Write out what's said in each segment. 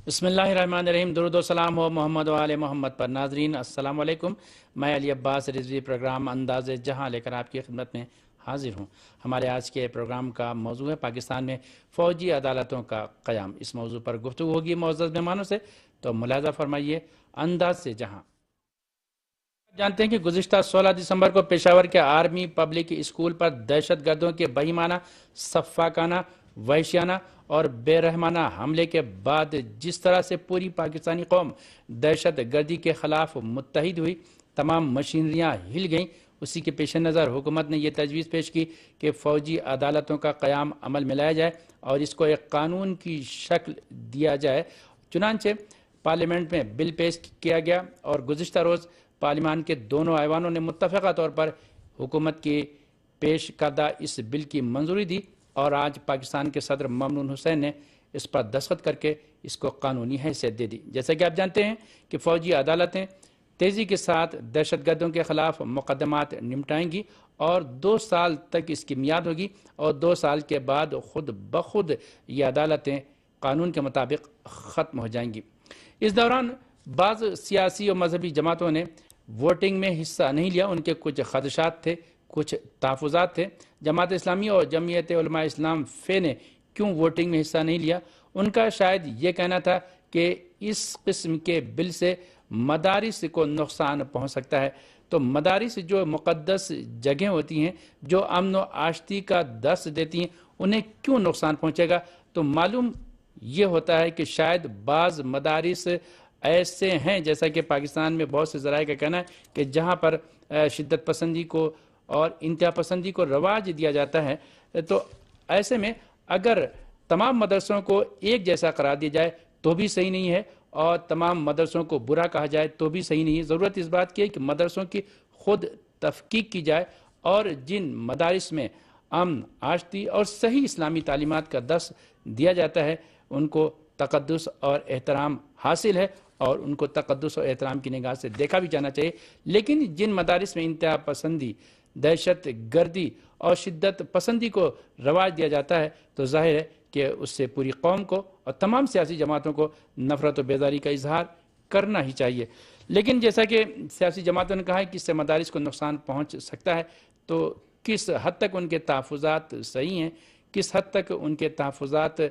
بسم اللہ الرحمن الرحیم۔ درود و سلام ہو محمد و آل محمد پر۔ ناظرین السلام علیکم، میں علی عباس رضوی پروگرام انداز جہاں لے کر آپ کی خدمت میں حاضر ہوں۔ ہمارے آج کے پروگرام کا موضوع ہے پاکستان میں فوجی عدالتوں کا قیام۔ اس موضوع پر گفتگو ہوگی معزز مہمانوں سے، تو ملاحظہ فرمائیے انداز سے جہاں۔ جانتے ہیں کہ گزشتہ 16 دسمبر کو پشاور کے آرمی پبلک اسکول پر دہشت گردوں کے بہیمانہ، سفاکانہ، وحشیانہ اور بے رحمانہ حملے کے بعد جس طرح سے پوری پاکستانی قوم دہشت گردی کے خلاف متحد ہوئی، تمام مشینریاں ہل گئیں، اسی کے پیش نظر حکومت نے یہ تجویز پیش کی کہ فوجی عدالتوں کا قیام عمل میں لایا جائے اور اس کو ایک قانون کی شکل دیا جائے۔ چنانچہ پارلیمنٹ میں بل پیش کیا گیا اور گزشتہ روز پارلیمان کے دونوں ایوانوں نے متفقہ طور پر حکومت کی پیش کردہ اس بل کی منظوری دی اور آج پاکستان کے صدر ممنون حسین نے اس پر دستخط کر کے اس کو قانونی حیثیت دے دی۔ جیسا کہ آپ جانتے ہیں کہ فوجی عدالتیں تیزی کے ساتھ دہشت گردوں کے خلاف مقدمات نمٹائیں گی اور 2 سال تک اس کی میعاد ہوگی اور 2 سال کے بعد خود بخود یہ عدالتیں قانون کے مطابق ختم ہو جائیں گی۔ اس دوران بعض سیاسی اور مذہبی جماعتوں نے ووٹنگ میں حصہ نہیں لیا۔ ان کے کچھ خدشات تھے، کچھ تحفظات تھے۔ جماعت اسلامی اور جمعیت علماء اسلام فے نے کیوں ووٹنگ میں حصہ نہیں لیا؟ ان کا شاید یہ کہنا تھا کہ اس قسم کے بل سے مدارس کو نقصان پہنچ سکتا ہے، تو مدارس جو مقدس جگہیں ہوتی ہیں، جو امن و آشتی کا درس دیتی ہیں، انہیں کیوں نقصان پہنچے گا؟ تو معلوم یہ ہوتا ہے کہ شاید بعض مدارس ایسے ہیں، جیسا کہ پاکستان میں بہت سے ذرائع کا کہنا ہے کہ جہاں پر شدت پسندی کو اور انتہا پسندی کو رواج دیا جاتا ہے، تو ایسے میں اگر تمام مدرسوں کو ایک جیسا قرار دیا جائے تو بھی صحیح نہیں ہے اور تمام مدرسوں کو برا کہا جائے تو بھی صحیح نہیں ہے۔ ضرورت اس بات کی ہے کہ مدرسوں کی خود تفکیک کی جائے اور جن مدارس میں امن، آشتی اور صحیح اسلامی تعلیمات کا درس دیا جاتا ہے ان کو تقدس اور احترام حاصل ہے اور ان کو تقدس اور احترام کی نگاہ سے دیکھا بھی جانا چاہیے۔ لیکن جن مدارس میں انتہا پسندی، دہشت گردی اور شدت پسندی کو رواج دیا جاتا ہے تو ظاہر ہے کہ اس سے پوری قوم کو اور تمام سیاسی جماعتوں کو نفرت و بیزاری کا اظہار کرنا ہی چاہیے۔ لیکن جیسا کہ سیاسی جماعتوں نے کہا ہے کہ اس سے مدارس کو نقصان پہنچ سکتا ہے، تو کس حد تک ان کے تحفظات صحیح ہیں، کس حد تک ان کے تحفظات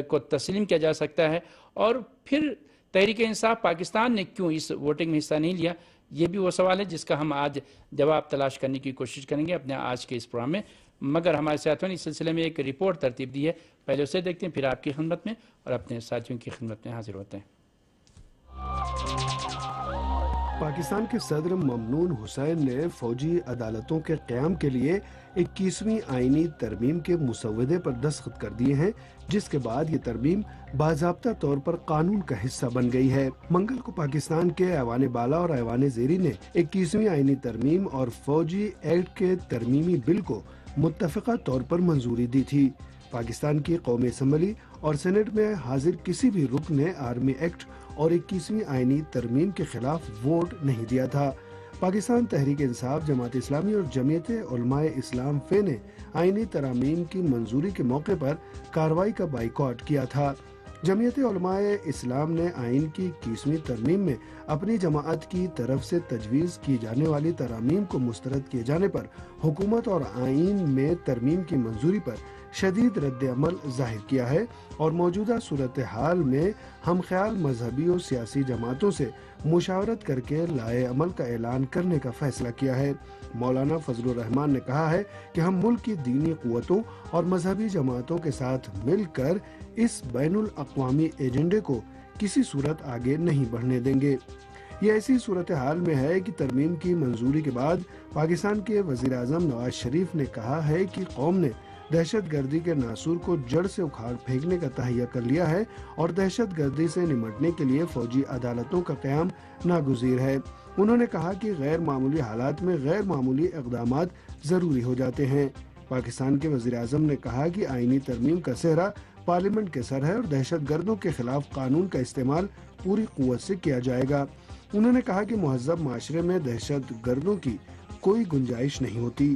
کو تسلیم کیا جا سکتا ہے، اور پھر تحریک انصاف پاکستان نے کیوں اس ووٹنگ میں حصہ نہیں لیا؟ یہ بھی وہ سوال ہے جس کا ہم آج جواب تلاش کرنے کی کوشش کریں گے اپنے آج کے اس پروگرام میں، مگر ہمارے ساتھیوں نے اس سلسلے میں ایک رپورٹ ترتیب دی ہے، پہلے اسے دیکھتے ہیں، پھر آپ کی خدمت میں اور اپنے ساتھیوں کی خدمت میں حاضر ہوتے ہیں۔ پاکستان کے صدر ممنون حسین نے فوجی عدالتوں کے قیام کے لیے 21ویں آئینی ترمیم کے مسودے پر دستخط کر دیے ہیں، جس کے بعد یہ ترمیم باضابطہ طور پر قانون کا حصہ بن گئی ہے۔ منگل کو پاکستان کے ایوان بالا اور ایوان زیری نے 21ویں آئینی ترمیم اور فوجی ایکٹ کے ترمیمی بل کو متفقہ طور پر منظوری دی تھی۔ پاکستان کی قومی اسمبلی اور سینٹ میں حاضر کسی بھی رکن نے آرمی ایکٹ اور 21ویں آئینی ترمیم کے خلاف ووٹ نہیں دیا تھا۔ پاکستان تحریک انصاف، جماعت اسلامی اور جمعیت علماء اسلام فے نے آئینی ترامیم کی منظوری کے موقع پر کارروائی کا بائیکاٹ کیا تھا۔ جمعیت علماء اسلام نے آئین کی 21ویں ترمیم میں اپنی جماعت کی طرف سے تجویز کی جانے والی ترامیم کو مسترد کیے جانے پر حکومت اور آئین میں ترمیم کی منظوری پر شدید رد عمل ظاہر کیا ہے اور موجودہ صورتحال میں ہم خیال مذہبی اور سیاسی جماعتوں سے مشاورت کر کے لائے عمل کا اعلان کرنے کا فیصلہ کیا ہے۔ مولانا فضل الرحمان نے کہا ہے کہ ہم ملک کی دینی قوتوں اور مذہبی جماعتوں کے ساتھ مل کر اس بین الاقوامی ایجنڈے کو کسی صورت آگے نہیں بڑھنے دیں گے۔ یہ ایسی صورتحال میں ہے کہ ترمیم کی منظوری کے بعد پاکستان کے وزیر اعظم نواز شریف نے کہا ہے کہ قوم نے دہشت گردی کے ناسور کو جڑ سے اکھاڑ پھینکنے کا تہیہ کر لیا ہے اور دہشت گردی سے نمٹنے کے لیے فوجی عدالتوں کا قیام ناگزیر ہے۔ انہوں نے کہا کہ غیر معمولی حالات میں غیر معمولی اقدامات ضروری ہو جاتے ہیں۔ پاکستان کے وزیر اعظم نے کہا کہ آئینی ترمیم کا سہرا پارلیمنٹ کے سر ہے اور دہشت گردوں کے خلاف قانون کا استعمال پوری قوت سے کیا جائے گا۔ انہوں نے کہا کہ مہذب معاشرے میں دہشت گردوں کی کوئی گنجائش نہیں ہوتی۔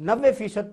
90%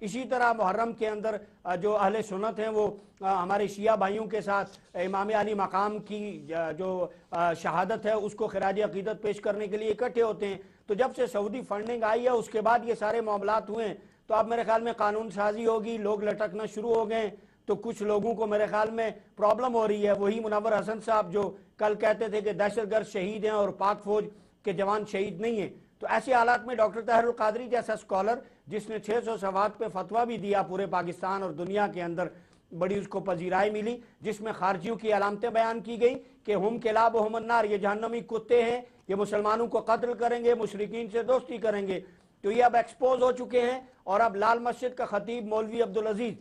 اسی طرح محرم کے اندر جو اہل سنت ہیں وہ ہمارے شیعہ بھائیوں کے ساتھ امام علی مقام کی جو شہادت ہے اس کو خراج عقیدت پیش کرنے کے لیے اکٹھے ہوتے ہیں. تو جب سے سعودی فنڈنگ آئی ہے اس کے بعد یہ سارے معاملات ہوئے ہیں. تو اب میرے خیال میں قانون سازی ہوگی, لوگ لٹکنا شروع ہو گئے. تو کچھ لوگوں کو میرے خیال میں پرابلم ہو رہی ہے. وہی منور حسن صاحب جو کل کہتے تھے کہ دہشت گرد شہید ہیں اور پاک فوج کے جوان شہید نہیں ہیں. تو ایسے حالات میں ڈاکٹر طاہر القادری جیسا اسکالر جس نے 600 صفحات پہ فتویٰ بھی دیا پورے پاکستان اور دنیا کے اندر, بڑی اس کو پذیرائی ملی, جس میں خارجیوں کی علامتیں بیان کی گئی کہ ہم کلاب و ہم النار, یہ جہنمی کتے ہیں, یہ مسلمانوں کو قتل کریں گے, مشرکین سے دوستی کریں گے. تو یہ اب ایکسپوز ہو چکے ہیں. اور اب لال مسجد کا خطیب مولوی عبدالعزیز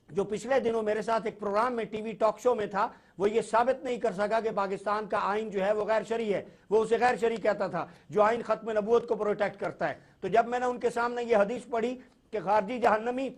جو پچھلے دنوں میرے ساتھ ایک پروگرام میں ٹی وی ٹاک شو میں تھا, وہ یہ ثابت نہیں کر سکا کہ پاکستان کا آئین جو ہے وہ غیر شرعی ہے. وہ اسے غیر شرعی کہتا تھا جو آئین ختم نبوت کو پروٹیکٹ کرتا ہے. تو جب میں نے ان کے سامنے یہ حدیث پڑھی کہ خارجی جہنمی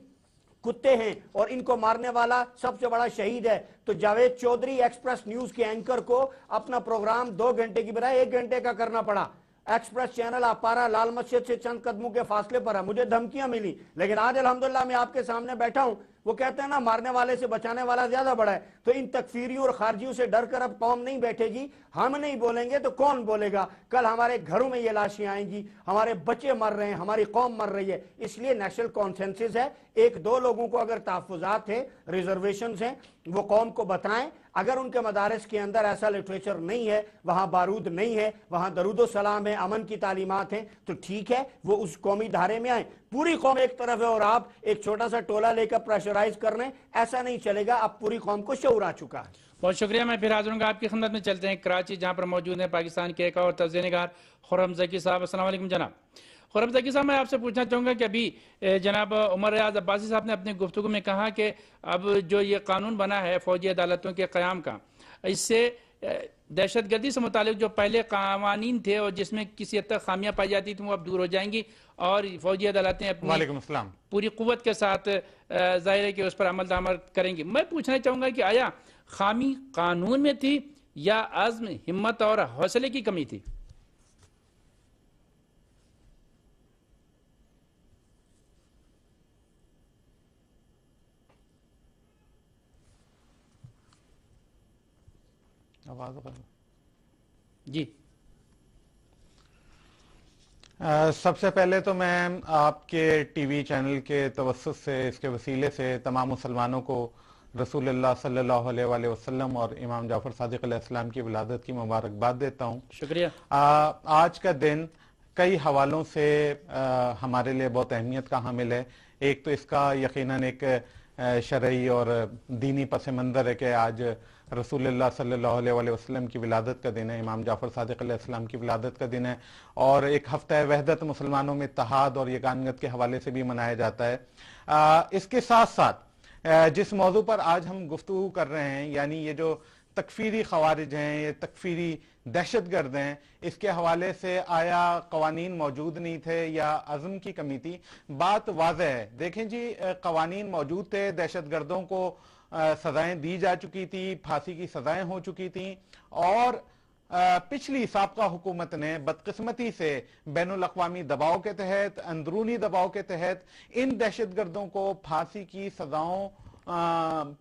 کتے ہیں اور ان کو مارنے والا سب سے بڑا شہید ہے, تو جاوید چودھری ایکسپریس نیوز کے اینکر کو اپنا پروگرام 2 گھنٹے کی بجائے 1 گھنٹے کا کرنا پڑا. ایکسپریس چینل آپارا لال مسجد سے چند قدموں کے فاصلے پر ہے. مجھے دھمکیاں ملی, لیکن آج الحمدللہ میں آپ کے سامنے بیٹھا ہوں. وہ کہتے ہیں نا مارنے والے سے بچانے والا زیادہ بڑا ہے. تو ان تکفیریوں اور خارجیوں سے ڈر کر اب قوم نہیں بیٹھے گی. ہم نہیں بولیں گے تو کون بولے گا؟ کل ہمارے گھروں میں یہ لاشیں آئیں گی, ہمارے بچے مر رہے ہیں, ہماری قوم مر رہی ہے. اس لیے نیشنل کانسنسس ہے, 1-2 لوگوں کو اگر تحفظات ہیں, ریزرویشنز ہیں, وہ قوم کو بتائیں. اگر ان کے مدارس کے اندر ایسا لٹریچر نہیں ہے, وہاں بارود نہیں ہے, وہاں درود و سلام ہے, امن کی تعلیمات ہیں, تو ٹھیک ہے, وہ اس قومی دھارے میں آئیں. پوری قوم ایک طرف ہے اور آپ ایک چھوٹا سا ٹولہ لے کر پریشرائز کر رہے ہیں, ایسا نہیں چلے گا. اب پوری قوم کو شعور آ چکا ہے. بہت شکریہ. میں پھر حاضر ہوں گا آپ کی خدمت میں. چلتے ہیں کراچی جہاں پر موجود ہیں پاکستان کے ایک اور تجزیہ نگار خرم ذکی صاحب. السلام علیکم جناب. خرم ذکی صاحب, میں آپ سے پوچھنا چاہوں گا کہ ابھی جناب عمر ریاض عباسی صاحب نے اپنی گفتگو میں کہا کہ اب جو یہ قانون بنا ہے فوجی عدالتوں کے قیام کا, اس سے دہشت گردی سے متعلق جو پہلے قوانین تھے اور جس میں کسی حد تک خامیاں پائی جاتی تھیں وہ اب دور ہو جائیں گی اور فوجی عدالتیں اپنی پوری قوت کے ساتھ ظاہر ہے کہ اس پر عمل درآمد کریں گی. میں پوچھنا چاہوں گا کہ آیا خامی قانون میں تھی یا عزم, ہمت اور حوصلے کی کمی تھی؟ جی. سب سے پہلے تو میں آپ کے ٹی وی چینل کے توسط سے, اس کے وسیلے سے تمام مسلمانوں کو رسول اللہ صلی اللہ علیہ وآلہ وسلم اور امام جعفر صادق علیہ السلام کی ولادت کی مبارکباد دیتا ہوں. شکریہ. آج کا دن کئی حوالوں سے ہمارے لیے بہت اہمیت کا حامل ہے. ایک تو اس کا یقیناً ایک شرعی اور دینی پس منظر ہے کہ آج رسول اللہ صلی اللہ علیہ وآلہ وسلم کی ولادت کا دن ہے, امام جعفر صادق علیہ السلام کی ولادت کا دن ہے, اور ایک ہفتہ وحدت مسلمانوں میں اتحاد اور یگانگت کے حوالے سے بھی منایا جاتا ہے. اس کے ساتھ ساتھ جس موضوع پر آج ہم گفتگو کر رہے ہیں, یعنی یہ جو تکفیری خوارج ہیں, یہ تکفیری دہشت گرد ہیں, اس کے حوالے سے آیا قوانین موجود نہیں تھے یا عزم کی کمی تھی؟ بات واضح ہے. دیکھیں جی, قوانین موجود تھے, دہشت گردوں کو سزائیں دی جا چکی تھی, پھانسی کی سزائیں ہو چکی تھیں, اور پچھلی سابقہ حکومت نے بدقسمتی سے بین الاقوامی دباؤ کے تحت, اندرونی دباؤ کے تحت ان دہشت گردوں کو پھانسی کی سزاؤں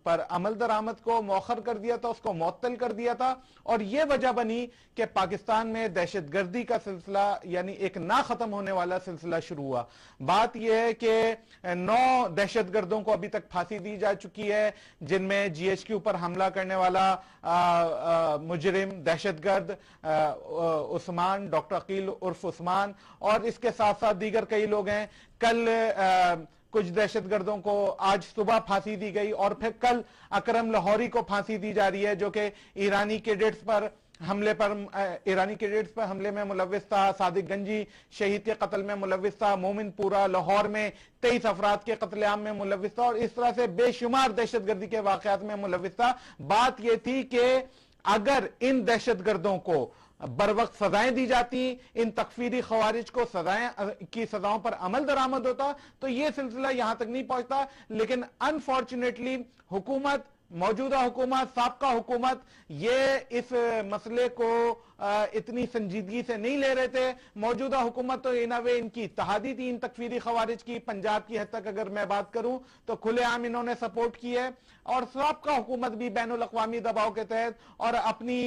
پر عمل درآمد کو مؤخر کر دیا تھا, اس کو معطل کر دیا تھا, اور یہ وجہ بنی کہ پاکستان میں دہشت گردی کا سلسلہ یعنی ایک نہ ختم ہونے والا سلسلہ شروع ہوا. بات یہ ہے کہ 9 دہشت گردوں کو ابھی تک پھانسی دی جا چکی ہے, جن میں جی ایچ کیو پر حملہ کرنے والا مجرم دہشت گرد عثمان, ڈاکٹر عقیل عرف عثمان, اور اس کے ساتھ ساتھ دیگر کئی لوگ ہیں. کل کچھ دہشت گردوں کو آج صبح پھانسی دی گئی, اور پھر کل اکرم لاہوری کو پھانسی دی جا رہی ہے جو کہ ایرانی کیڈٹس پر حملے میں ملوث تھا, صادق گنجی شہید کے قتل میں ملوث تھا, مومن پورہ لاہور میں 23 افراد کے قتل عام میں ملوث تھا, اور اس طرح سے بے شمار دہشت گردی کے واقعات میں ملوث تھا. بات یہ تھی کہ اگر ان دہشت گردوں کو بر وقت سزائیں دی جاتی, ان تکفیری خوارج کو سزاؤں پر عمل درآمد ہوتا, تو یہ سلسلہ یہاں تک نہیں پہنچتا. لیکن انفارچونیٹلی موجودہ حکومت, سابقہ حکومت, یہ اس مسئلے کو اتنی سنجیدگی سے نہیں لے رہے تھے. موجودہ حکومت تو ان وے ان کی اتحادی تھی ان تکفیری خوارج کی. پنجاب کی حد تک اگر میں بات کروں تو کھلے عام انہوں نے سپورٹ کی ہے, اور سابقہ حکومت بھی بین الاقوامی دباؤ کے تحت اور اپنی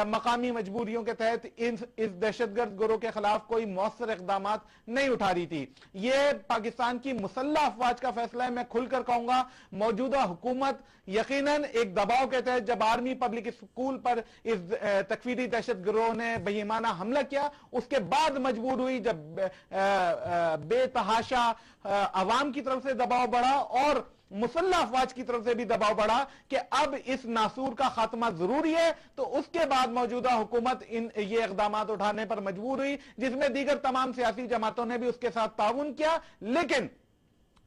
مقامی مجبوریوں کے تحت اس دہشت گرد گروہ کے خلاف کوئی مؤثر اقدامات نہیں اٹھا رہی تھی. یہ پاکستان کی مسلح افواج کا فیصلہ ہے. میں کھل کر کہوں گا موجودہ حکومت یقیناً ایک دباؤ کے تحت جب آرمی پبلک اسکول پر اس تکفیری دہشت گروہ نے بہیمانہ حملہ کیا, اس کے بعد مجبور ہوئی جب بے تحاشا عوام کی طرف سے دباؤ بڑھا اور مسلح افواج کی طرف سے بھی دباؤ بڑھا کہ اب اس ناسور کا خاتمہ ضروری ہے, تو اس کے بعد موجودہ حکومت یہ اقدامات اٹھانے پر مجبور ہوئی, جس میں دیگر تمام سیاسی جماعتوں نے بھی اس کے ساتھ تعاون کیا. لیکن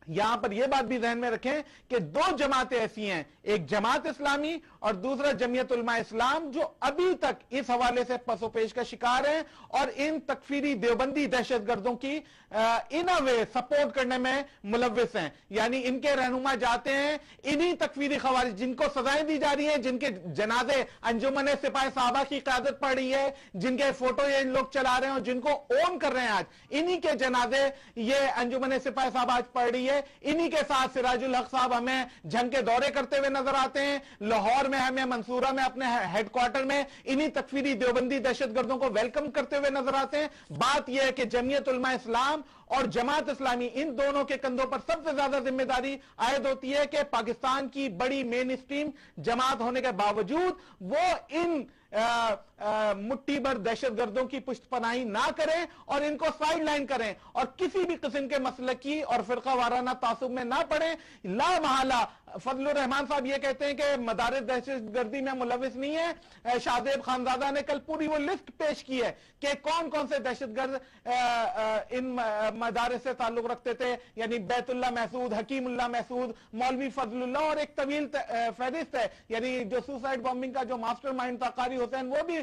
یہاں پر یہ بات بھی ذہن میں رکھیں کہ دو جماعتیں ایسی ہیں, ایک جماعت اسلامی اور دوسرا جمعیت علماء اسلام, جو ابھی تک اس حوالے سے پس و پیش کا شکار ہیں اور ان تکفیری دیوبندی دہشت گردوں کی ان وے سپورٹ کرنے میں ملوث ہیں. یعنی ان کے رہنما جاتے ہیں انہی تکفیری خوارج جن کو سزائیں دی جا رہی ہیں, جن کے جنازے انجمن سپاہ صحابہ کی قیادت پڑ رہی ہے, جن کے فوٹو یہ ان لوگ چلا رہے ہیں اور جن کو اون کر رہے ہیں آج, انہی کے جنازے یہ انجمن سپاہ صحابہ آج پڑ رہی ہے. انہی کے ساتھ سراج الحق صاحب ہمیں جنگ کے دورے کرتے ہوئے نظر آتے ہیں. لاہور میں ہمیں منصورہ میں اپنے ہیڈ کوارٹر میں انہی تکفیری دیوبندی دہشت گردوں کو ویلکم کرتے ہوئے نظر آتے ہیں. بات یہ ہے کہ جمعیت علماء اسلام اور جماعت اسلامی ان دونوں کے کندھوں پر سب سے زیادہ ذمہ داری عائد ہوتی ہے کہ پاکستان کی بڑی مین اسٹریم جماعت ہونے کے باوجود وہ ان مٹھی بھر دہشت گردوں کی پشت پناہی نہ کریں اور ان کو سائیڈ لائن کریں اور کسی بھی قسم کے مسلکی اور فرقہ وارانہ تعصب میں نہ پڑیں. لا محالہ فضل الرحمان صاحب یہ کہتے ہیں کہ مدارس دہشت گردی میں ملوث نہیں ہے. شادیب خانزادہ نے کل پوری وہ لسٹ پیش کی ہے کہ کون کون سے دہشت گرد ان مدارس سے تعلق رکھتے تھے, یعنی بیت اللہ محسود, حکیم اللہ محسود, مولوی فضل اللہ, اور ایک طویل فہرست ہے. یعنی جو سوسائڈ بامبنگ کا جو ماسٹر مائنڈ تھا قاری حسین, وہ بھی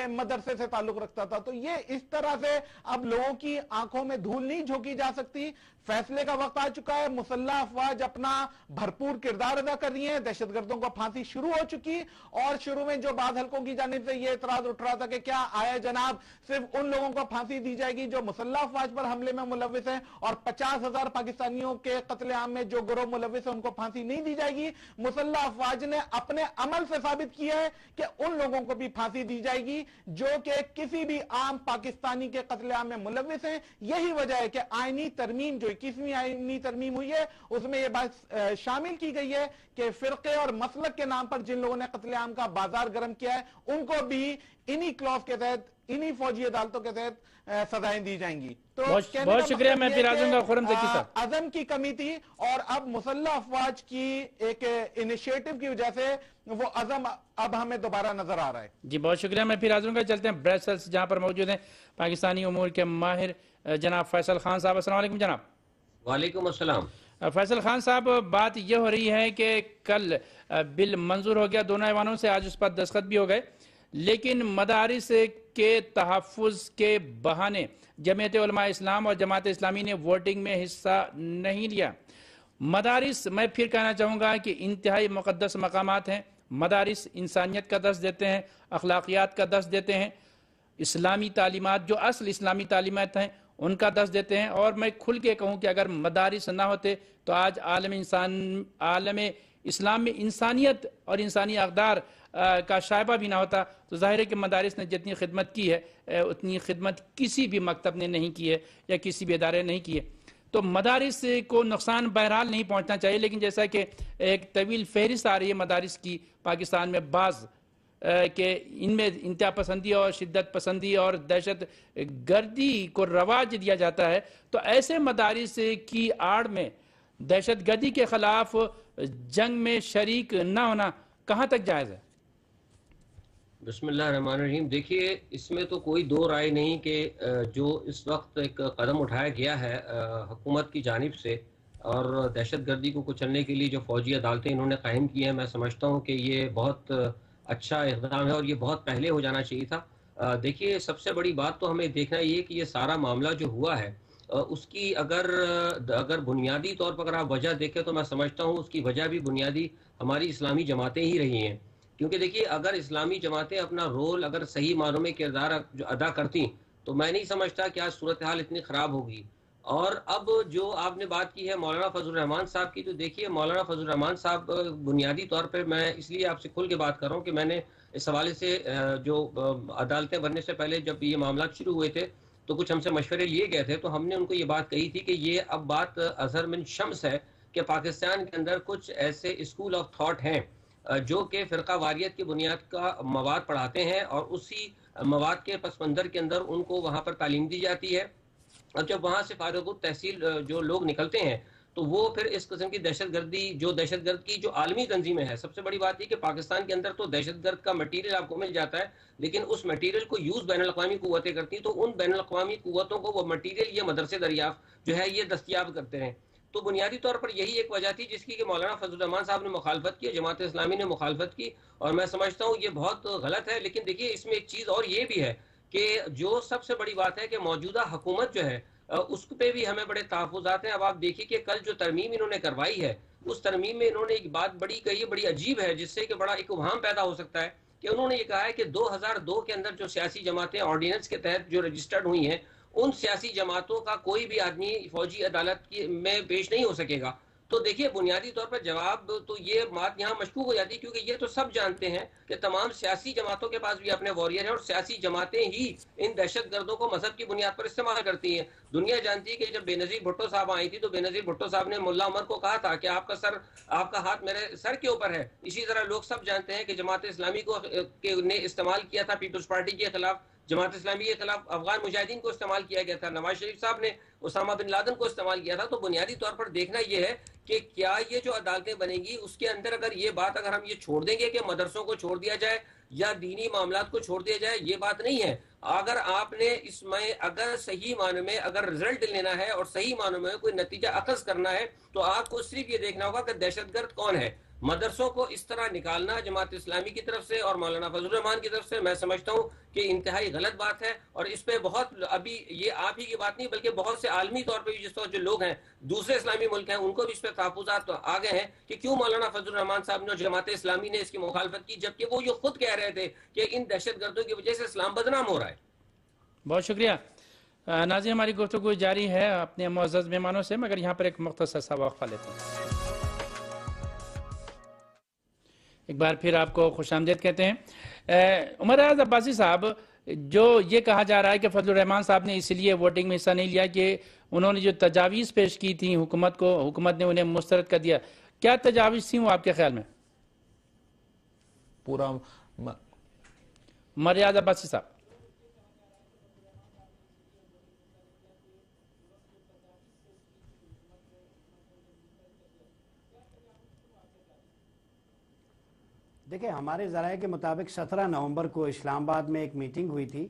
مدرسے سے تعلق رکھتا تھا. تو یہ اس طرح سے اب لوگوں کی آنکھوں میں دھول نہیں جھونکی جا سکتی. فیصلے کا وقت آ چکا ہے. مسلح افواج اپنا بھرپور کردار ادا کر رہی ہیں. دہشت گردوں کو پھانسی شروع ہو چکی, اور شروع میں جو بعض حلقوں کی جانب سے یہ اعتراض اٹھ رہا تھا کہ کیا آیا جناب صرف ان لوگوں کو پھانسی دی جائے گی جو مسلح افواج پر حملے میں ملوث ہیں, اور 50,000 پاکستانیوں کے قتل عام میں جو گروہ ملوث ہیں ان کو پھانسی نہیں دی جائے گی. مسلح افواج نے اپنے عمل سے ثابت کیا ہے کہ ان لوگوں کو بھی پھانسی دی جائے گی جو کہ کسی بھی عام پاکستانی کے قتل عام میں ملوث ہیں. یہی وجہ ہے کہ آئینی ترمیم جو 21ویں آئینی ترمیم ہوئی ہے اس میں یہ بات شامل کی گئی ہے کہ فرقے اور مسلک کے نام پر جن لوگوں نے قتل عام کا بازار گرم کیا ہے ان کو بھی انہی کلوز کے تحت, انہی فوجی عدالتوں کے تحت سزائیں دی جائیں گی. تو بہت شکریہ. میں پھر آزوں گا خرم ذکی صاحب. عزم کی کمی تھی اور اب مسلح افواج کی ایک انیشیٹو کی وجہ سے وہ عزم اب ہمیں دوبارہ نظر آ رہا ہے. جی بہت شکریہ. میں پھر آزوں گا. چلتے ہیں بریسلز جہاں پر موجود ہیں پاکستانی امور کے ماہر جناب فیصل خان صاحب. السلام علیکم جناب. وعلیکم السلام. فیصل خان صاحب, بات یہ ہو رہی ہے کہ کل بل منظور ہو گیا دونوں ایوانوں سے, آج اس پر دستخط بھی ہو گئے, لیکن مدارس کے تحفظ کے بہانے جمعیت علماء اسلام اور جماعت اسلامی نے ووٹنگ میں حصہ نہیں لیا. مدارس, میں پھر کہنا چاہوں گا کہ انتہائی مقدس مقامات ہیں. مدارس انسانیت کا درس دیتے ہیں, اخلاقیات کا درس دیتے ہیں, اسلامی تعلیمات جو اصل اسلامی تعلیمات ہیں ان کا درس دیتے ہیں. اور میں کھل کے کہوں کہ اگر مدارس نہ ہوتے تو آج عالم اسلام میں انسانیت اور انسانی اقدار کا شائبہ بھی نہ ہوتا. تو ظاہر ہے کہ مدارس نے جتنی خدمت کی ہے اتنی خدمت کسی بھی مکتب نے نہیں کی ہے یا کسی بھی ادارے نے نہیں کی ہے. تو مدارس کو نقصان بہرحال نہیں پہنچنا چاہیے, لیکن جیسا کہ ایک طویل فہرست آ رہی ہے مدارس کی پاکستان میں, بعض کہ ان میں انتہا پسندی اور شدت پسندی اور دہشت گردی کو رواج دیا جاتا ہے, تو ایسے مدارس کی آڑ میں دہشت گردی کے خلاف جنگ میں شریک نہ ہونا کہاں تک جائز ہے؟ بسم اللہ الرحمن الرحیم. دیکھیے اس میں تو کوئی دو رائے نہیں کہ جو اس وقت ایک قدم اٹھایا گیا ہے حکومت کی جانب سے اور دہشت گردی کو کچلنے کے لیے جو فوجی عدالتیں انہوں نے قائم کی ہیں, میں سمجھتا ہوں کہ یہ بہت اچھا اقدام ہے اور یہ بہت پہلے ہو جانا چاہیے تھا. دیکھیے سب سے بڑی بات تو ہمیں دیکھنا یہ کہ یہ سارا معاملہ جو ہوا ہے اس کی اگر بنیادی طور پر اگر آپ وجہ دیکھیں تو میں سمجھتا ہوں اس کی وجہ بھی بنیادی ہماری اسلامی جماعتیں ہی رہی ہیں. کیونکہ دیکھیے اگر اسلامی جماعتیں اپنا رول اگر صحیح معنوں میں کردار جو ادا کرتی تو میں نہیں سمجھتا کہ آج صورتحال اتنی خراب ہوگی. اور اب جو آپ نے بات کی ہے مولانا فضل الرحمان صاحب کی، تو دیکھیے مولانا فضل الرحمان صاحب بنیادی طور پر میں اس لیے آپ سے کھل کے بات کر رہا ہوں کہ میں نے اس حوالے سے جو عدالتیں بننے سے پہلے جب یہ معاملات شروع ہوئے تھے تو کچھ ہم سے مشورے لیے گئے تھے، تو ہم نے ان کو یہ بات کہی تھی کہ یہ اب بات اظہر من شمس ہے کہ پاکستان کے اندر کچھ ایسے اسکول آف تھاٹ ہیں جو کہ فرقہ واریت کی بنیاد کا مواد پڑھاتے ہیں اور اسی مواد کے پس منظر کے اندر ان کو وہاں پر تعلیم دی جاتی ہے، اور جب وہاں سے فارغ التحصیل جو لوگ نکلتے ہیں تو وہ پھر اس قسم کی دہشت گردی جو دہشت گرد کی جو عالمی تنظیمیں ہیں. سب سے بڑی بات یہ کہ پاکستان کے اندر تو دہشت گرد کا مٹیریل آپ کو مل جاتا ہے، لیکن اس مٹیریل کو یوز بین الاقوامی قوتیں کرتی ہیں، تو ان بین الاقوامی قوتوں کو وہ مٹیریل یہ مدرسے دریافت جو ہے یہ دستیاب کرتے ہیں. تو بنیادی طور پر یہی ایک وجہ تھی جس کی کہ مولانا فضل الرحمان صاحب نے مخالفت کی، جماعت اسلامی نے مخالفت کی، اور میں سمجھتا ہوں یہ بہت غلط ہے. لیکن دیکھیے اس میں ایک چیز اور یہ بھی ہے کہ جو سب سے بڑی بات ہے کہ موجودہ حکومت جو ہے اس پہ بھی ہمیں بڑے تحفظات ہیں. اب آپ دیکھیے کہ کل جو ترمیم انہوں نے کروائی ہے اس ترمیم میں انہوں نے ایک بات بڑی کہی ہے، بڑی عجیب ہے، جس سے کہ بڑا ایک ابہام پیدا ہو سکتا ہے کہ انہوں نے یہ کہا ہے کہ 2002 کے اندر جو سیاسی جماعتیں آرڈیننس کے تحت جو رجسٹرڈ ہوئی ہیں ان سیاسی جماعتوں کا کوئی بھی آدمی فوجی عدالت میں پیش نہیں ہو سکے گا. تو دیکھیے بنیادی طور پر جواب تو یہ بات یہاں مشکوک ہو جاتی ہے، کیونکہ یہ تو سب جانتے ہیں کہ تمام سیاسی جماعتوں کے پاس بھی اپنے واریر ہیں اور سیاسی جماعتیں ہی ان دہشت گردوں کو مذہب کی بنیاد پر استعمال کرتی ہیں. دنیا جانتی ہے کہ جب بے نظیر بھٹو صاحب آئی تھی تو بے نظیر بھٹو صاحب نے ملا عمر کو کہا تھا کہ آپ کا ہاتھ میرے سر کے اوپر ہے. اسی طرح لوگ سب جانتے ہیں کہ جماعت اسلامی کو نے استعمال کیا تھا پیپلز پارٹی کے خلاف، جماعت اسلامی کے خلاف افغان مجاہدین کو استعمال کیا گیا تھا، نواز شریف صاحب نے اسامہ بن لادن کو استعمال کیا تھا. تو بنیادی طور پر دیکھنا یہ ہے کہ کیا یہ جو عدالتیں بنیں گی اس کے اندر اگر یہ بات اگر ہم یہ چھوڑ دیں گے کہ مدرسوں کو چھوڑ دیا جائے یا دینی معاملات کو چھوڑ دیا جائے، یہ بات نہیں ہے. اگر آپ نے اس میں اگر صحیح معنوں میں اگر رزلٹ لینا ہے اور صحیح معنوں میں کوئی نتیجہ اخذ کرنا ہے تو آپ کو صرف یہ دیکھنا ہوگا کہ دہشت گرد کون ہے. مدرسوں کو اس طرح نکالنا جماعت اسلامی کی طرف سے اور مولانا فضل الرحمان کی طرف سے میں سمجھتا ہوں کہ انتہائی غلط بات ہے. اور اس پہ بہت ابھی یہ آپ ہی کی بات نہیں بلکہ بہت سے عالمی طور پہ جس طرح جو لوگ ہیں دوسرے اسلامی ملک ہیں ان کو بھی اس پہ تحفظات آ گئے ہیں کہ کیوں مولانا فضل الرحمان صاحب نے جماعت اسلامی نے اس کی مخالفت کی، جبکہ وہ یہ خود کہہ رہے تھے کہ ان دہشت گردوں کی وجہ سے اسلام بدنام ہو رہا ہے. بہت شکریہ ناظرین، ہماری گفتگو جاری ہے اپنے معزز مہمانوں سے، مگر یہاں پر ایک مختصر سا وقفہ لیتے ہیں. ایک بار پھر آپ کو خوش آمدید کہتے ہیں. عمر ریاض عباسی صاحب، جو یہ کہا جا رہا ہے کہ فضل الرحمان صاحب نے اس لیے ووٹنگ میں حصہ نہیں لیا کہ انہوں نے جو تجاویز پیش کی تھیں حکومت کو، حکومت نے انہیں مسترد کر دیا، کیا تجاویز تھیں وہ آپ کے خیال میں؟ پورا عمر ریاض عباسی صاحب. دیکھیں ہمارے ذرائع کے مطابق 17 نومبر کو اسلام آباد میں ایک میٹنگ ہوئی تھی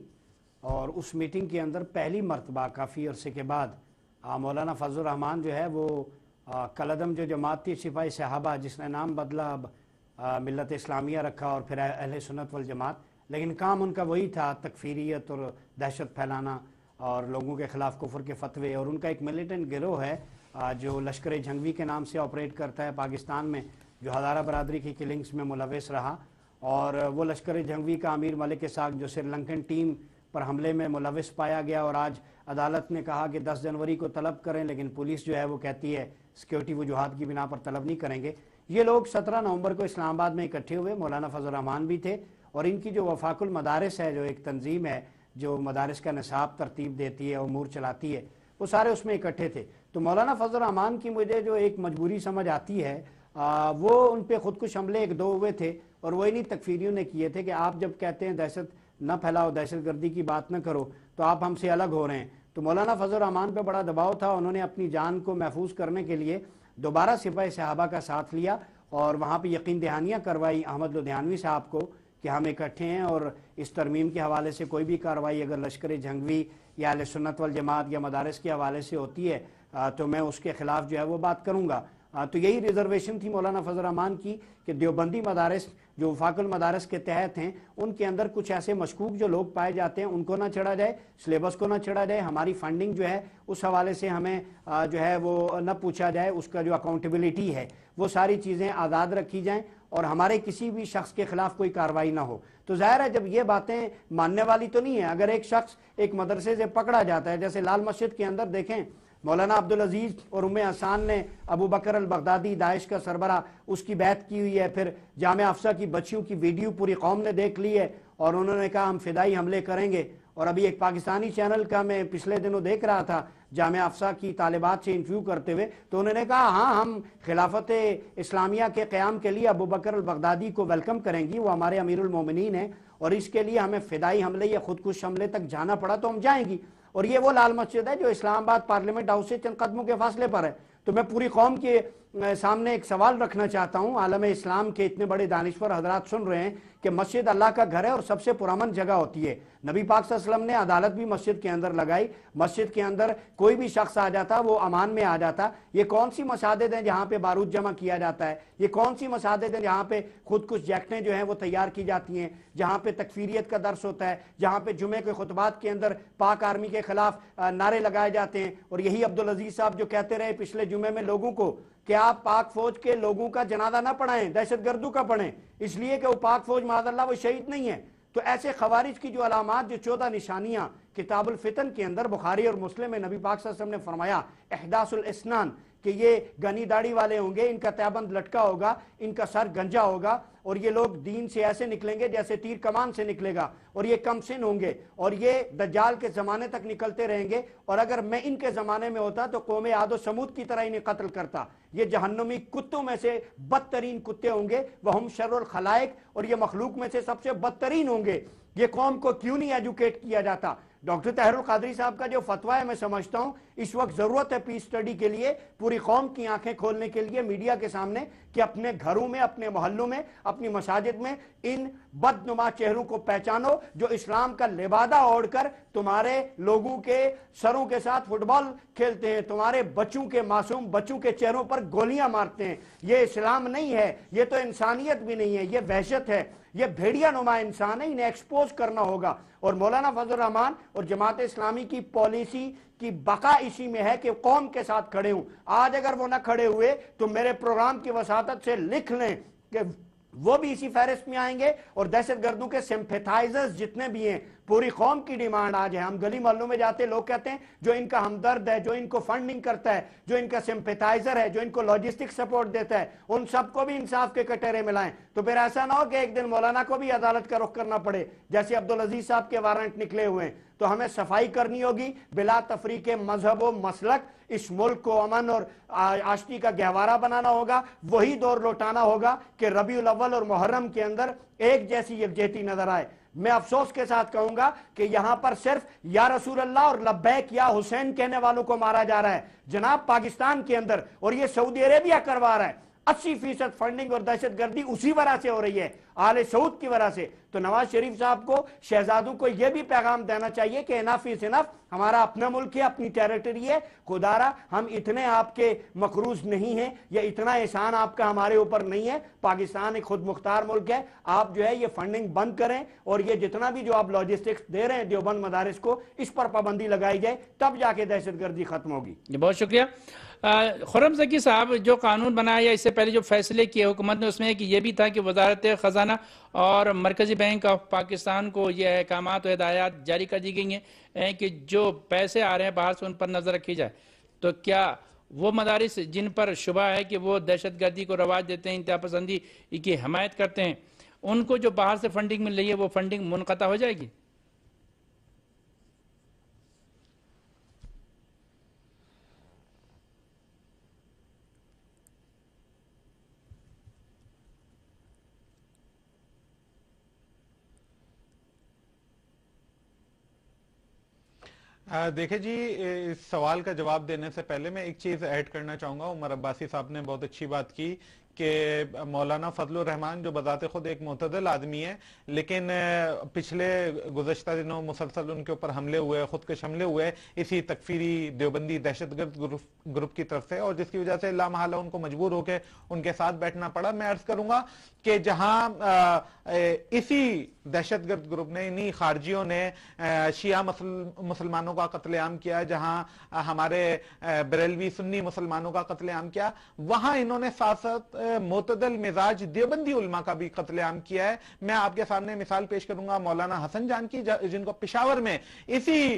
اور اس میٹنگ کے اندر پہلی مرتبہ کافی عرصے کے بعد مولانا فضل الرحمان جو ہے وہ کالعدم جو جماعت تھی سپاہی صحابہ جس نے نام بدلا اب ملت اسلامیہ رکھا اور پھر اہل سنت والجماعت، لیکن کام ان کا وہی تھا تکفیریت اور دہشت پھیلانا اور لوگوں کے خلاف کفر کے فتوے. اور ان کا ایک ملیٹنٹ گروہ ہے جو لشکر جھنگوی کے نام سے آپریٹ کرتا ہے پاکستان میں، جو ہزارہ برادری کی کلنگز میں ملوث رہا. اور وہ لشکر جھنگوی کا امیر ملک اسحاق جو سری لنکن ٹیم پر حملے میں ملوث پایا گیا اور آج عدالت نے کہا کہ 10 جنوری کو طلب کریں، لیکن پولیس جو ہے وہ کہتی ہے سیکیورٹی وجوہات کی بنا پر طلب نہیں کریں گے. یہ لوگ 17 نومبر کو اسلام آباد میں اکٹھے ہوئے، مولانا فضل الرحمان بھی تھے اور ان کی جو وفاق المدارس ہے جو ایک تنظیم ہے جو مدارس کا نصاب ترتیب دیتی ہے امور چلاتی ہے، وہ سارے اس میں اکٹھے تھے. تو مولانا فضل الرحمان کی مجھے جو ایک مجبوری سمجھ آتی ہے وہ ان پہ خودکش حملے 1-2 ہوئے تھے اور وہ انہی تکفیریوں نے کیے تھے کہ آپ جب کہتے ہیں دہشت نہ پھیلاؤ، دہشت گردی کی بات نہ کرو تو آپ ہم سے الگ ہو رہے ہیں. تو مولانا فضل الرحمان پہ بڑا دباؤ تھا، انہوں نے اپنی جان کو محفوظ کرنے کے لیے دوبارہ سپاہی صحابہ کا ساتھ لیا اور وہاں پہ یقین دہانیاں کروائی احمد لدھیانوی صاحب کو کہ ہم اکٹھے ہیں اور اس ترمیم کے حوالے سے کوئی بھی کارروائی اگر لشکر جھنگوی یا اہل سنت والجماعت یا مدارس کے حوالے سے ہوتی ہے تو میں اس کے خلاف جو ہے وہ بات کروں گا. تو یہی ریزرویشن تھی مولانا فضل الرحمان کی کہ دیوبندی مدارس جو وفاق المدارس کے تحت ہیں ان کے اندر کچھ ایسے مشکوک جو لوگ پائے جاتے ہیں ان کو نہ چڑھا جائے، سلیبس کو نہ چڑھا جائے، ہماری فنڈنگ جو ہے اس حوالے سے ہمیں جو ہے وہ نہ پوچھا جائے، اس کا جو اکاؤنٹیبلٹی ہے وہ ساری چیزیں آزاد رکھی جائیں اور ہمارے کسی بھی شخص کے خلاف کوئی کارروائی نہ ہو. تو ظاہر ہے جب یہ باتیں ماننے والی تو نہیں ہے. اگر ایک شخص ایک مدرسے سے پکڑا جاتا ہے, جیسے لال مسجد کے اندر دیکھیں مولانا عبدالعزیز اور ام احسان نے ابو بکر البغدادی داعش کا سربراہ اس کی بیعت کی ہوئی ہے, پھر جامعہ افسا کی بچیوں کی ویڈیو پوری قوم نے دیکھ لی ہے اور انہوں نے کہا ہم فدائی حملے کریں گے. اور ابھی ایک پاکستانی چینل کا میں پچھلے دنوں دیکھ رہا تھا جامعہ افسا کی طالبات سے انٹرویو کرتے ہوئے, تو انہوں نے کہا ہاں ہم خلافت اسلامیہ کے قیام کے لیے ابو بکر البغدادی کو ویلکم کریں گی, وہ ہمارے امیر المومنین ہیں اور اس کے لیے ہمیں فدائی حملے یا خودکش حملے تک جانا پڑا تو ہم جائیں گی. اور یہ وہ لال مسجد ہے جو اسلام آباد پارلیمنٹ ہاؤس سے چند قدموں کے فاصلے پر ہے. تو میں پوری قوم کے سامنے ایک سوال رکھنا چاہتا ہوں, عالم اسلام کے اتنے بڑے دانشور حضرات سن رہے ہیں کہ مسجد اللہ کا گھر ہے اور سب سے پرامن جگہ ہوتی ہے. نبی پاک صلی اللہ علیہ وسلم نے عدالت بھی مسجد کے اندر لگائی, مسجد کے اندر کوئی بھی شخص آ جاتا وہ امان میں آ جاتا. یہ کون سی مساجد ہیں جہاں پہ بارود جمع کیا جاتا ہے؟ یہ کون سی مساجد ہیں جہاں پہ خود کچھ جیکٹیں جو ہیں وہ تیار کی جاتی ہیں, جہاں پہ تکفیریت کا درس ہوتا ہے, جہاں پہ جمعے کے خطبات کے اندر پاک آرمی کے خلاف نعرے لگائے جاتے ہیں؟ اور یہی عبدالعزیز صاحب جو کہتے رہے پچھلے جمعے میں لوگوں کو کہ آپ پاک فوج کے لوگوں کا جنازہ نہ پڑھائیں, دہشت گردوں کا پڑھیں, اس لیے کہ وہ پاک فوج معاذ اللہ وہ شہید نہیں ہے. تو ایسے خوارج کی جو علامات, جو 14 نشانیاں کتاب الفتن کے اندر بخاری اور مسلم میں نبی پاک صلی اللہ علیہ وسلم نے فرمایا احداث الاسنان کہ یہ گنی داڑھی والے ہوں گے, ان کا تہبند لٹکا ہوگا, ان کا سر گنجا ہوگا اور یہ لوگ دین سے ایسے نکلیں گے جیسے تیر کمان سے نکلے گا, اور یہ کم سن ہوں گے اور یہ دجال کے زمانے تک نکلتے رہیں گے, اور اگر میں ان کے زمانے میں ہوتا تو قوم عاد و سمود کی طرح انہیں قتل کرتا. یہ جہنمی کتوں میں سے بدترین کتے ہوں گے, وہم شر الخلائق, اور یہ مخلوق میں سے سب سے بدترین ہوں گے. یہ قوم کو کیوں نہیں ایجوکیٹ کیا جاتا؟ ڈاکٹر طاہر القادری صاحب کا جو فتویٰ ہے میں سمجھتا ہوں اس وقت ضرورت ہے پیس اسٹڈی کے لیے, پوری قوم کی آنکھیں کھولنے کے لیے میڈیا کے سامنے, کہ اپنے گھروں میں, اپنے محلوں میں, اپنی مساجد میں ان بدنما چہروں کو پہچانو جو اسلام کا لبادہ اوڑھ کر تمہارے لوگوں کے سروں کے ساتھ فٹ بال کھیلتے ہیں, تمہارے بچوں کے, معصوم بچوں کے چہروں پر گولیاں مارتے ہیں. یہ اسلام نہیں ہے, یہ تو انسانیت بھی نہیں ہے, یہ وحشت ہے, یہ بھیڑیا نما انسان ہے, انہیں ایکسپوز کرنا ہوگا. اور مولانا فضل الرحمان اور جماعت اسلامی کی پالیسی کی بقا اسی میں ہے کہ قوم کے ساتھ کھڑے ہوں. آج اگر وہ نہ کھڑے ہوئے تو میرے پروگرام کی وساطت سے لکھ لیں کہ وہ بھی اسی فہرست میں آئیں گے, اور دہشت گردوں کے سمپیتھائزرز جتنے بھی ہیں, پوری قوم کی ڈیمانڈ آج ہے. ہم گلی محلوں میں جاتے لوگ کہتے ہیں جو ان کا ہمدرد ہے, جو ان کو فنڈنگ کرتا ہے, جو ان کا سمپیتھائزر ہے, جو ان کو لاجسٹک سپورٹ دیتا ہے, ان سب کو بھی انصاف کے کٹہرے ملائیں. تو پھر ایسا نہ ہو کہ ایک دن مولانا کو بھی عدالت کا رخ کرنا پڑے جیسے عبدالعزیز صاحب کے وارنٹ نکلے ہوئے ہیں. تو ہمیں صفائی کرنی ہوگی بلا تفریق مذہب و مسلک, اس ملک کو امن اور آشتی کا گہوارہ بنانا ہوگا, وہی دور لوٹانا ہوگا کہ ربیع الاول اور محرم کے اندر ایک جیسی یکجہتی نظر آئے. میں افسوس کے ساتھ کہوں گا کہ یہاں پر صرف یا رسول اللہ اور لبیک یا حسین کہنے والوں کو مارا جا رہا ہے جناب پاکستان کے اندر, اور یہ سعودی عربیہ کروا رہا ہے. 80% فنڈنگ اور دہشت گردی اسی وجہ سے ہو رہی ہے, آل سعود کی وجہ سے. تو نواز شریف صاحب کو, شہزادوں کو یہ بھی پیغام دینا چاہیے کہ انف از انف, ہمارا اپنا ملک ہے, اپنی ٹیریٹری ہے, خدارا ہم اتنے آپ کے مقروض نہیں ہیں, یا اتنا احسان آپ کا ہمارے اوپر نہیں ہے. پاکستان ایک خود مختار ملک ہے, آپ جو ہے یہ فنڈنگ بند کریں, اور یہ جتنا بھی جو آپ لاجسٹکس دے رہے ہیں دیوبند مدارس کو, اس پر پابندی لگائی جائے, تب جا کے دہشت گردی ختم ہوگی. بہت شکریہ. خرم ذکی صاحب, جو قانون بنایا یا اس سے پہلے جو فیصلے کیے حکومت نے, اس میں کہ یہ بھی تھا کہ وزارت خزانہ اور مرکزی بینک آف پاکستان کو یہ احکامات و ہدایات جاری کر دی گئی ہیں کہ جو پیسے آ رہے ہیں باہر سے ان پر نظر رکھی جائے. تو کیا وہ مدارس جن پر شبہ ہے کہ وہ دہشت گردی کو رواج دیتے ہیں, انتہا پسندی کی حمایت کرتے ہیں, ان کو جو باہر سے فنڈنگ مل رہی ہے وہ فنڈنگ منقطع ہو جائے گی؟ دیکھیں جی, اس سوال کا جواب دینے سے پہلے میں ایک چیز ایڈ کرنا چاہوں گا. عمر عباسی صاحب نے بہت اچھی بات کی کہ مولانا فضل الرحمان جو بذات خود ایک معتدل آدمی ہے, لیکن پچھلے گزشتہ دنوں مسلسل ان کے اوپر حملے ہوئے, خودکش حملے ہوئے اسی تکفیری دیوبندی دہشت گرد گروپ کی طرف سے, اور جس کی وجہ سے لا محالہ ان کو مجبور ہو کے ان کے ساتھ بیٹھنا پڑا. میں عرض کروں گا کہ جہاں اسی دہشت گرد گروپ نے, انہی خارجیوں نے شیعہ مسلمانوں کا قتل عام کیا, جہاں ہمارے بریلوی سنی مسلمانوں کا قتل عام کیا, وہاں انہوں نے ساتھ ساتھ معتدل مزاج دیوبندی علماء کا بھی قتل عام کیا ہے. میں آپ کے سامنے مثال پیش کروں گا مولانا حسن جان کی, جن کو پشاور میں اسی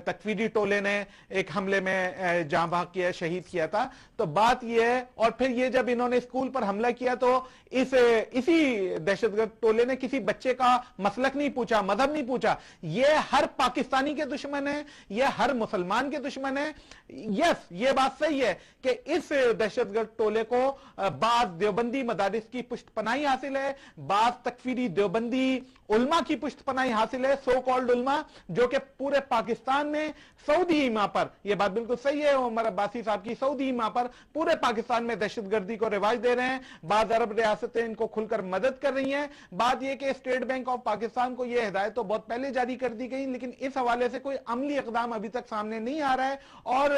تکفیری ٹولے نے ایک حملے میں جاں بحق کیا, شہید کیا تھا. تو بات یہ ہے, اور پھر یہ جب انہوں نے اسکول پر حملہ کیا تو اسی دہشت گرد ٹولے نے کسی بچے کا مسلک نہیں پوچھا, مذہب نہیں پوچھا. یہ ہر پاکستانی کے دشمن ہے, یہ ہر مسلمان کے دشمن ہے. یس, یہ بات صحیح ہے کہ اس دہشت گرد ٹولے کو بعض دیوبندی مدارس کی پشت پناہی حاصل ہے, بعض تکفیری دیوبندی علماء کی پشت پناہی حاصل ہے, سو کالڈ علماء جو کہ پورے پاکستان میں سعودی ایما پر, یہ بات بالکل صحیح ہے عمر عباسی صاحب کی, سعودی ایما پر پورے پاکستان میں دہشت گردی کو رواج دے رہے ہیں. بعض عرب ریاستیں ان کو کھل کر مدد کر رہی ہیں. بات یہ کہ اسٹیٹ بینک آف پاکستان کو یہ ہدایت تو بہت پہلے جاری کر دی گئی, لیکن اس حوالے سے کوئی عملی اقدام ابھی تک سامنے نہیں آ رہا ہے, اور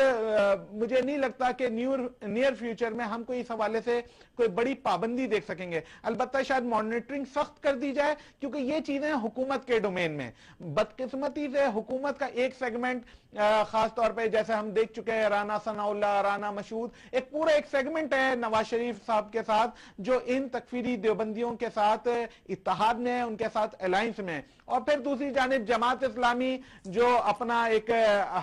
مجھے نہیں لگتا کہ نیئر فیوچر میں ہم کوئی اس حوالے سے کوئی بڑی پابندی دیکھ سکیں گے. البتہ شاید مانیٹرنگ سخت کر دی جائے, کیونکہ یہ چیزیں حکومت کے ڈومین میں. بدقسمتی سے حکومت کا ایک سیگمنٹ, خاص طور پہ جیسے ہم دیکھ چکے ہیں رانا ثناء اللہ, رانا مشہود, ایک پورا ایک سیگمنٹ ہے نواز شریف صاحب کے ساتھ جو ان تکفیری دیوبندیوں کے ساتھ اتحاد میں ہے, ان کے ساتھ الائنس میں. اور پھر دوسری جانب جماعت اسلامی جو اپنا ایک,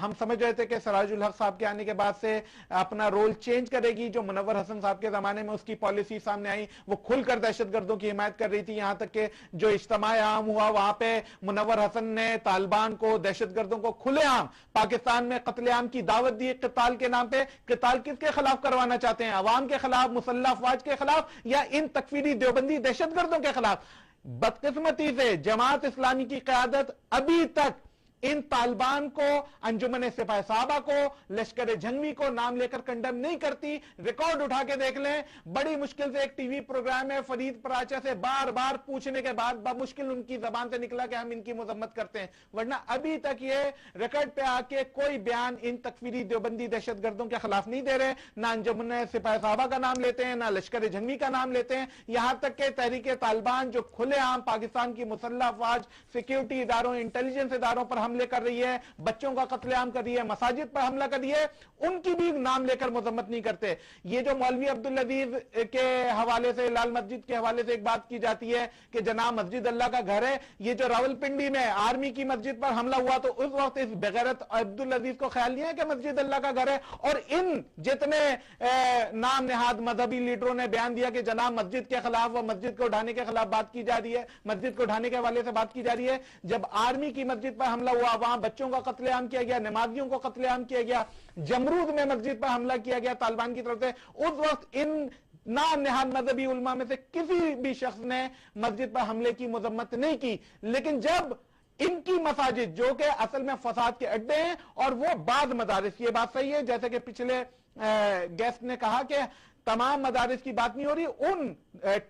ہم سمجھ رہے تھے کہ سراج الحق صاحب کے آنے کے بعد سے اپنا رول چینج کرے گی, جو منور حسن صاحب کے زمانے میں اس کی پالیسی سامنے آئی, وہ کھل کر دہشت گردوں کی حمایت کر رہی تھی. یہاں تک کہ جو اجتماع عام ہوا وہاں پہ منور حسن نے طالبان کو, دہشت گردوں کو کھلے عام پاکستان میں قتل عام کی دعوت دی قتال کے نام پہ. قتال کس کے خلاف کروانا چاہتے ہیں؟ عوام کے خلاف, مسلح افواج کے خلاف, یا ان تکفیری دیوبندی دہشت گردوں کے خلاف؟ بدقسمتی سے جماعت اسلامی کی قیادت ابھی تک ان طالبان کو, انجمن سپاہ صحابہ کو, لشکر جنگی کو نام لے کر کنڈم نہیں کرتی. ریکارڈ اٹھا کے دیکھ لیں, بڑی مشکل سے ایک ٹی وی پروگرام ہے فرید پراچا سے بار بار پوچھنے کے بعد بمشکل ان کی زبان سے نکلا کہ ہم ان کی مذمت کرتے ہیں, ورنہ ابھی تک یہ ریکارڈ پہ آ کے کوئی بیان ان تکفیری دیوبندی دہشت گردوں کے خلاف نہیں دے رہے. نہ انجمن سپاہ صحابہ کا نام لیتے ہیں, نہ لشکر جنگی کا نام لیتے ہیں. یہاں تک کہ تحریک طالبان جو کھلے عام پاکستان کی مسلح افواج, سیکیورٹی اداروں, انٹیلیجنس اداروں پر حملے کر رہی ہے, بچوں کا قتل عام کر رہی ہے, مساجد پر حملہ کر رہی ہے, ان کی بھی نام لے کر مذمت نہیں کرتے. یہ جو مولوی عبدالعزیز کے حوالے سے, لال مسجد کے حوالے سے ایک بات کی جاتی ہے کہ جناب مسجد اللہ کا گھر ہے, یہ جو راولپنڈی میں آرمی کی مسجد پر حملہ ہوا تو اس وقت اس بغیرت عبدالعزیز کو خیال نہیں ہے کہ مسجد اللہ کا گھر ہے. اور ان جتنے نام نہاد مذہبی لیڈروں نے بیان دیا کہ جناب مسجد کے خلاف و مسجد کو اٹھانے کے خلاف بات کی جا رہی ہے, مسجد کو اٹھانے کے حوالے سے بات کی جا رہی ہے. جب آرمی کی مسجد پر حملہ ہوا وہاں بچوں کا قتل عام کیا گیا, نمازیوں کو قتل عام کیا گیا, جمرود میں مسجد پر حملہ کیا گیا طالبان کی طرف سے. اس وقت ان نام نہاد مذہبی علماء میں سے کسی بھی شخص نے مسجد پر حملے کی مذمت نہیں کی. لیکن جب ان کی مساجد جو کہ اصل میں فساد کے اڈے ہیں, اور وہ بعض مدارس, یہ بات صحیح ہے جیسے کہ پچھلے گیسٹ نے کہا کہ تمام مدارس کی بات نہیں ہو رہی, ان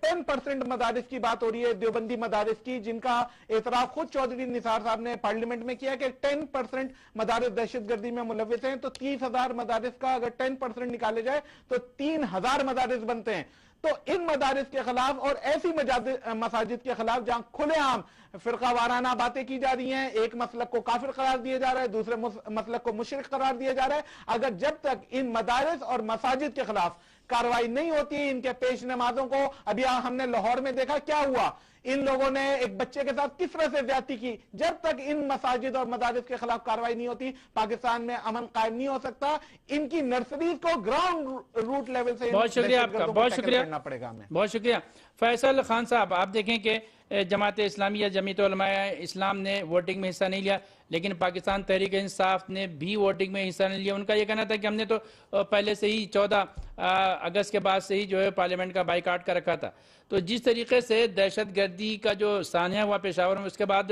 10% مدارس کی بات ہو رہی ہے, دیوبندی مدارس کی, جن کا اعتراف خود چودھری نثار صاحب نے پارلیمنٹ میں کیا کہ 10% مدارس دہشت گردی میں ملوث ہیں. تو 30,000 مدارس کا اگر 10% نکالے جائے تو 3,000 مدارس بنتے ہیں. تو ان مدارس کے خلاف اور ایسی مساجد کے خلاف جہاں کھلے عام فرقہ وارانہ باتیں کی جا رہی ہیں, ایک مسلک کو کافر قرار دیا جا رہا ہے, دوسرے مسلک کو مشرک قرار دیا جا رہا ہے, اگر جب تک ان مدارس اور مساجد کے خلاف کاروائی نہیں ہوتی, ان کے پیش نمازوں کو, ابھی ہم نے لاہور میں دیکھا کیا ہوا, ان لوگوں نے ایک بچے کے ساتھ کس طرح سے زیادتی کی. جب تک ان مساجد اور مدارس کے خلاف کاروائی نہیں ہوتی, پاکستان میں امن قائم نہیں ہو سکتا. ان کی نرسریز کو گراؤنڈ روٹ لیول سے بہت شکریہ آپ کا, بہت شکریہ, کرنا پڑے گا ہمیں. بہت شکریہ. فیصل خان صاحب, آپ دیکھیں کہ جماعت اسلامیہ, جمعیت علماء اسلام نے ووٹنگ میں حصہ نہیں لیا, لیکن پاکستان تحریک انصاف نے بھی ووٹنگ میں حصہ نہیں لیا. ان کا یہ کہنا تھا کہ ہم نے تو پہلے سے ہی 14 اگست کے بعد سے ہی جو ہے پارلیمنٹ کا بائیکاٹ کر رکھا تھا. تو جس طریقے سے دہشت گردی کا جو سانحہ ہوا پشاور میں, اس کے بعد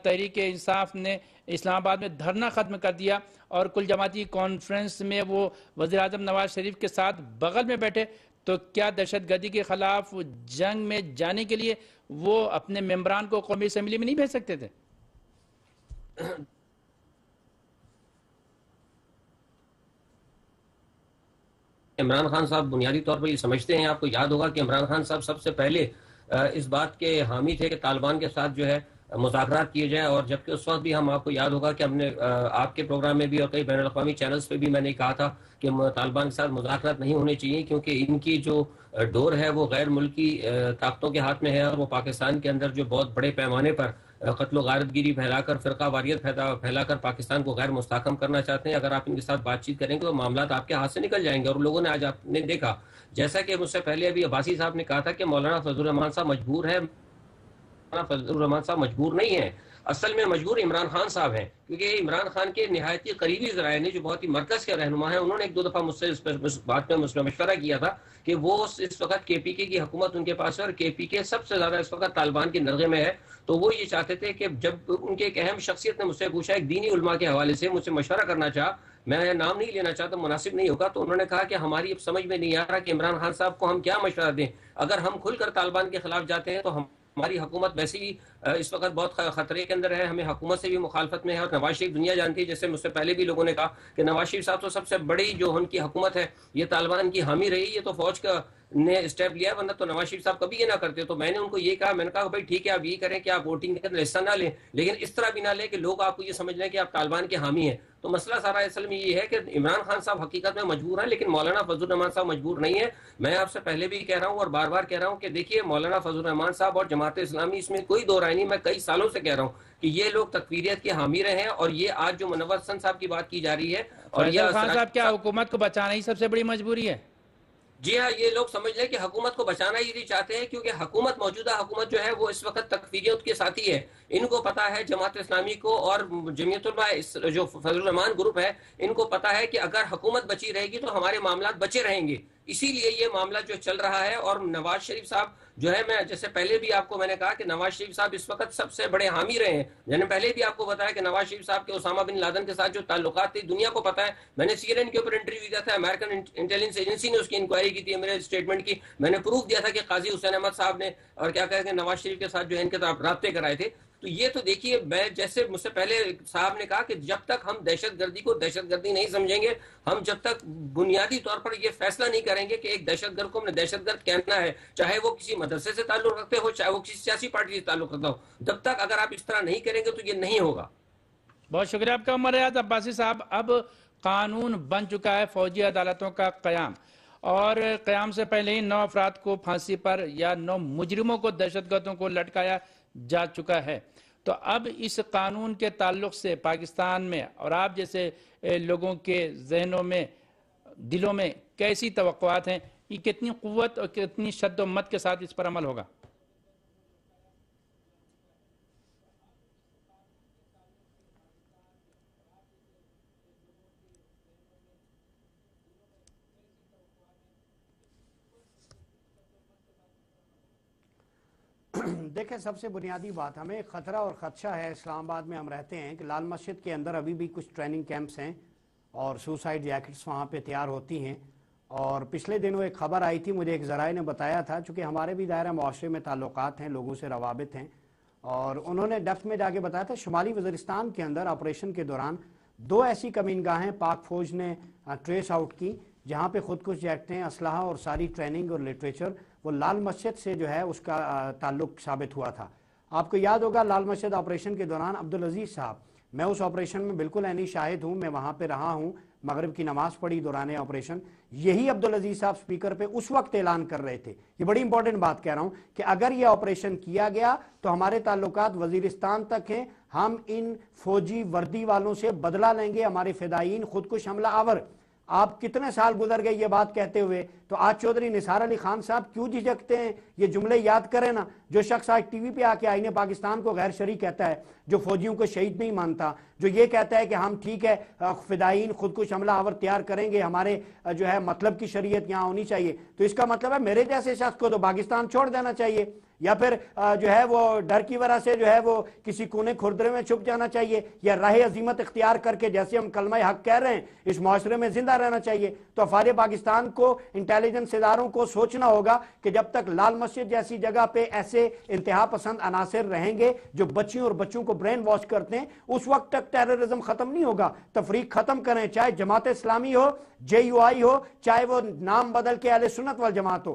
تحریک انصاف نے اسلام آباد میں دھرنا ختم کر دیا اور کل جماعتی کانفرنس میں وہ وزیر اعظم نواز شریف کے ساتھ بغل میں بیٹھے. تو کیا دہشت گردی کے خلاف جنگ میں جانے کے لیے وہ اپنے ممبران کو قومی اسمبلی میں نہیں بھیج سکتے تھے؟ عمران خان صاحب بنیادی طور پر یہ سمجھتے ہیں, آپ کو یاد ہوگا کہ عمران خان صاحب سب سے پہلے اس بات کے حامی تھے کہ طالبان کے ساتھ جو ہے مذاکرات کیے جائیں. اور جبکہ اس وقت بھی ہم آپ کو یاد ہوگا کہ ہم نے آپ کے پروگرام میں بھی اور کئی بین الاقوامی چینلز پہ بھی میں نے کہا تھا کہ طالبان کے ساتھ مذاکرات نہیں ہونے چاہیے کیونکہ ان کی جو ڈور ہے وہ غیر ملکی طاقتوں کے ہاتھ میں ہے اور وہ پاکستان کے اندر جو بہت بڑے پیمانے پر قتل و غارت گیری پھیلا کر فرقہ واریت پھیلا کر پاکستان کو غیر مستحکم کرنا چاہتے ہیں. اگر آپ ان کے ساتھ بات چیت کریں گے تو معاملات آپ کے ہاتھ سے نکل جائیں گے. اور لوگوں نے آج آپ نے دیکھا جیسا کہ مجھ سے پہلے ابھی عباسی صاحب نے کہا تھا کہ مولانا فضل الرحمان صاحب مجبور ہے. فضل الرحمان صاحب مجبور نہیں ہیں, اصل میں مجبور عمران خان صاحب ہیں کیونکہ عمران خان کے نہایت قریبی ذرائع نے جو بہت ہی مرکز کے رہنما ہیں انہوں نے ایک دو دفعہ مجھ سے اس بات میں مشورہ کیا تھا کہ وہ اس وقت کے پی کے کی حکومت ان کے پاس ہے اور کے پی کے سب سے زیادہ اس وقت طالبان کے نرغے میں ہے. تو وہ یہ چاہتے تھے کہ جب ان کے ایک اہم شخصیت نے مجھ سے پوچھا, ایک دینی علماء کے حوالے سے مجھ سے مشورہ کرنا چاہا, میں نام نہیں لینا چاہتا مناسب نہیں ہوگا, تو انہوں نے کہا کہ ہماری اب سمجھ میں نہیں آ رہا کہ عمران خان صاحب کو ہم کیا مشورہ دیں. اگر ہم کھل کر طالبان کے خلاف جاتے ہیں تو ہماری حکومت ویسے ہی اس وقت بہت خطرے کے اندر ہے, ہمیں حکومت سے بھی مخالفت میں ہے. اور نواز شریف دنیا جانتی ہے, جیسے مجھ سے پہلے بھی لوگوں نے کہا کہ نواز شریف صاحب تو سب سے بڑی جو ان کی حکومت ہے یہ طالبان کی حامی رہی, یہ تو فوج کا نے اسٹیپ لیا, ورنہ تو نواز شریف صاحب کبھی یہ نہ کرتے. تو میں نے ان کو یہ کہا, میں نے کہا بھائی ٹھیک ہے آپ یہ کریں کہ آپ ووٹنگ کے اندر حصہ نہ لیں, لیکن اس طرح بھی نہ لیں کہ لوگ آپ کو یہ سمجھ لیں کہ آپ طالبان کے حامی ہیں. تو مسئلہ سارا اصل میں یہ ہے کہ عمران خان صاحب حقیقت میں مجبور ہیں, لیکن مولانا فضل الرحمان صاحب مجبور نہیں ہے. میں آپ سے پہلے بھی کہہ رہا ہوں اور بار بار کہہ رہا ہوں کہ دیکھیے مولانا فضل الرحمان صاحب اور جماعت اسلامی, اس میں کوئی دو رائے نہیں, میں کئی سالوں سے کہہ رہا ہوں کہ یہ لوگ تکفیریت کے حامی رہے ہیں. اور یہ آج جو منور حسن صاحب کی بات کی جا رہی ہے, اور فیصل خان صاحب کیا حکومت کو بچانا ہی سب سے بڑی مجبوری ہے؟ جی ہاں, یہ لوگ سمجھ لیں کہ حکومت کو بچانا ہی نہیں چاہتے ہیں کیونکہ حکومت, موجودہ حکومت جو ہے وہ اس وقت تکفیریت کے ساتھی ہے. ان کو پتا ہے, جماعت اسلامی کو اور جمعیت علماء جو فضل الرحمان گروپ ہے ان کو پتا ہے کہ اگر حکومت بچی رہے گی تو ہمارے معاملات بچے رہیں گے. اسی لیے یہ معاملہ جو چل رہا ہے. اور نواز شریف صاحب جو ہے, میں جیسے پہلے بھی آپ کو میں نے کہا کہ نواز شریف صاحب اس وقت سب سے بڑے حامی رہے ہیں. میں نے پہلے بھی آپ کو بتایا کہ نواز شریف صاحب کے اسامہ بن لادن کے ساتھ جو تعلقات تھے دنیا کو پتا ہے. میں نے CNN کے اوپر انٹرویو دیا تھا, امریکن انٹیلیجنس ایجنسی نے اس کی انکوائری کی تھی میرے اسٹیٹمنٹ کی. میں نے پروف دیا تھا کہ قاضی حسین احمد صاحب نے اور کیا کہا کہ نواز شریف کے ساتھ جو ہے ان کے رابطے کرائے تھے. تو یہ تو دیکھیے, میں جیسے مجھ سے پہلے صاحب نے کہا کہ جب تک ہم دہشت گردی کو دہشت گردی نہیں سمجھیں گے, ہم جب تک بنیادی طور پر یہ فیصلہ نہیں کریں گے کہ ایک دہشت گرد کو ہم نے دہشت گرد کہنا ہے, چاہے وہ کسی مدرسے سے تعلق رکھتے ہو, چاہے وہ کسی سیاسی پارٹی سے تعلق رکھتا ہو, جب تک اگر آپ اس طرح نہیں کریں گے تو یہ نہیں ہوگا. بہت شکریہ آپ کا. عمر ریاض عباسی صاحب, اب قانون بن چکا ہے فوجی عدالتوں کا قیام, اور قیام سے پہلے ہی 9 افراد کو پھانسی پر یا 9 مجرموں کو, دہشت گردوں کو لٹکایا جا چکا ہے. تو اب اس قانون کے تعلق سے پاکستان میں اور آپ جیسے لوگوں کے ذہنوں میں, دلوں میں کیسی توقعات ہیں؟ یہ کتنی قوت اور کتنی شد و مت کے ساتھ اس پر عمل ہوگا؟ دیکھیں, سب سے بنیادی بات, ہمیں خطرہ اور خدشہ ہے اسلام آباد میں ہم رہتے ہیں کہ لال مسجد کے اندر ابھی بھی کچھ ٹریننگ کیمپس ہیں اور سوسائڈ جیکٹس وہاں پہ تیار ہوتی ہیں. اور پچھلے دنوں ایک خبر آئی تھی, مجھے ایک ذرائع نے بتایا تھا, چونکہ ہمارے بھی دائرہ معاشرے میں تعلقات ہیں, لوگوں سے روابط ہیں, اور انہوں نے ڈیپتھ میں جا کے بتایا تھا شمالی وزیرستان کے اندر آپریشن کے دوران 2 ایسی کمین گاہیں پاک فوج نے ٹریس آؤٹ کی جہاں پہ خودکش جیکٹیں, اسلحہ اور ساری ٹریننگ اور لٹریچر وہ لال مسجد سے جو ہے اس کا تعلق ثابت ہوا تھا. آپ کو یاد ہوگا لال مسجد آپریشن کے دوران عبدالعزیز صاحب, میں اس آپریشن میں بالکل عینی شاہد ہوں, میں وہاں پہ رہا ہوں, مغرب کی نماز پڑھی دوران آپریشن. یہی عبدالعزیز صاحب سپیکر پہ اس وقت اعلان کر رہے تھے, یہ بڑی امپورٹنٹ بات کہہ رہا ہوں, کہ اگر یہ آپریشن کیا گیا تو ہمارے تعلقات وزیرستان تک ہیں, ہم ان فوجی وردی والوں سے بدلہ لیں گے, ہمارے فدائین خودکش حملہ آور. آپ کتنے سال گزر گئے یہ بات کہتے ہوئے, تو آج چودھری نثار علی خان صاحب کیوں جھجکتے ہیں؟ یہ جملے یاد کریں نا. جو شخص آج ٹی وی پہ آ کے آئین پاکستان کو غیر شرعی کہتا ہے, جو فوجیوں کو شہید نہیں مانتا, جو یہ کہتا ہے کہ ہم ٹھیک ہے فدائین خودکش حملہ آور تیار کریں گے, ہمارے جو ہے مطلب کی شریعت یہاں ہونی چاہیے, تو اس کا مطلب ہے میرے جیسے شخص کو تو پاکستان چھوڑ دینا چاہیے, یا پھر جو ہے وہ ڈر کی وجہ سے جو ہے وہ کسی کونے کھردرے میں چھپ جانا چاہیے, یا راہ عظیمت اختیار کر کے جیسے ہم کلمہ حق کہہ رہے ہیں اس معاشرے میں زندہ رہنا چاہیے. تو افواج پاکستان کو, انٹیلیجنس اداروں کو سوچنا ہوگا کہ جب تک لال مسجد جیسی جگہ پہ ایسے انتہا پسند عناصر رہیں گے جو بچیوں اور بچوں کو برین واش کرتے ہیں, اس وقت تک ٹیررزم ختم نہیں ہوگا. تفریق ختم کریں, چاہے جماعت اسلامی ہو, JUI ہو, چاہے وہ نام بدل کے اہل سنت والجماعت ہو.